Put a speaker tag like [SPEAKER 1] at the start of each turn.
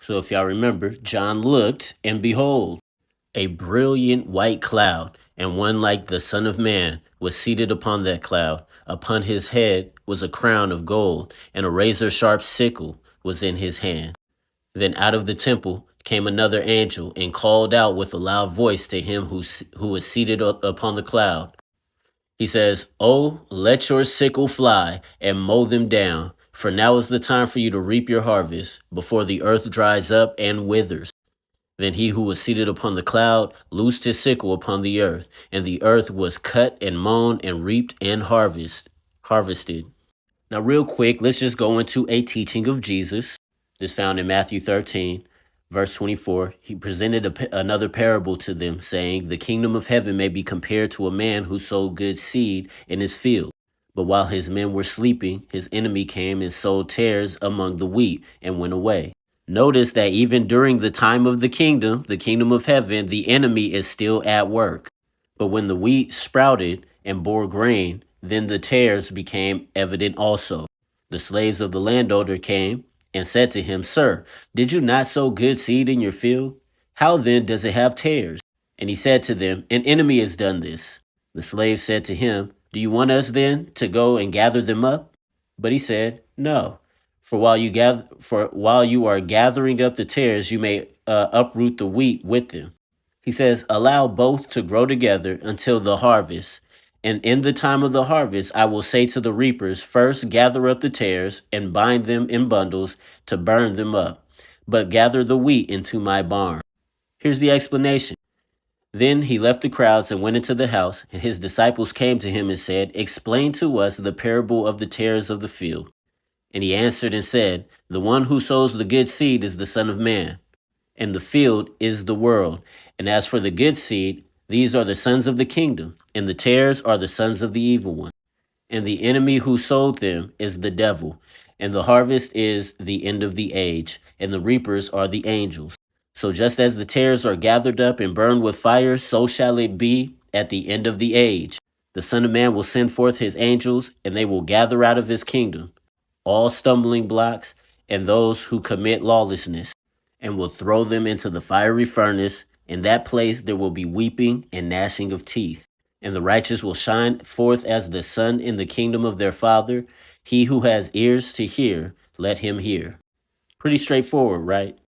[SPEAKER 1] So if y'all remember, John looked, and behold, a brilliant white cloud, and one like the Son of Man was seated upon that cloud. Upon his head was a crown of gold, and a razor sharp sickle was in his hand. Then out of the temple came another angel, and called out with a loud voice to him who was seated upon the cloud. He says, "Oh, let your sickle fly and mow them down, for now is the time for you to reap your harvest, before the earth dries up and withers." Then he who was seated upon the cloud loosed his sickle upon the earth, and the earth was cut and mown and reaped and harvested. Now, real quick, let's just go into a teaching of Jesus. This found in Matthew 13, verse 24. He presented another parable to them, saying, "The kingdom of heaven may be compared to a man who sowed good seed in his field. But while his men were sleeping, his enemy came and sowed tares among the wheat and went away." Notice that even during the time of the kingdom of heaven, the enemy is still at work. But when the wheat sprouted and bore grain, then the tares became evident also. The slaves of the landowner came and said to him, "Sir, did you not sow good seed in your field? How then does it have tares?" And he said to them, "An enemy has done this." The slaves said to him, "Do you want us then to go and gather them up?" But he said, "No. For while you are gathering up the tares, you may uproot the wheat with them." He says, "Allow both to grow together until the harvest. And in the time of the harvest, I will say to the reapers, first gather up the tares and bind them in bundles to burn them up, but gather the wheat into my barn." Here's the explanation. Then he left the crowds and went into the house, and his disciples came to him and said, "Explain to us the parable of the tares of the field." And he answered and said, "The one who sows the good seed is the Son of Man, and the field is the world. And as for the good seed, these are the sons of the kingdom, and the tares are the sons of the evil one. And the enemy who sowed them is the devil, and the harvest is the end of the age, and the reapers are the angels. So just as the tares are gathered up and burned with fire, so shall it be at the end of the age. The Son of Man will send forth his angels, and they will gather out of his kingdom all stumbling blocks and those who commit lawlessness, and will throw them into the fiery furnace. In that place there will be weeping and gnashing of teeth. And the righteous will shine forth as the sun in the kingdom of their Father. He who has ears to hear, let him hear. Pretty straightforward, right?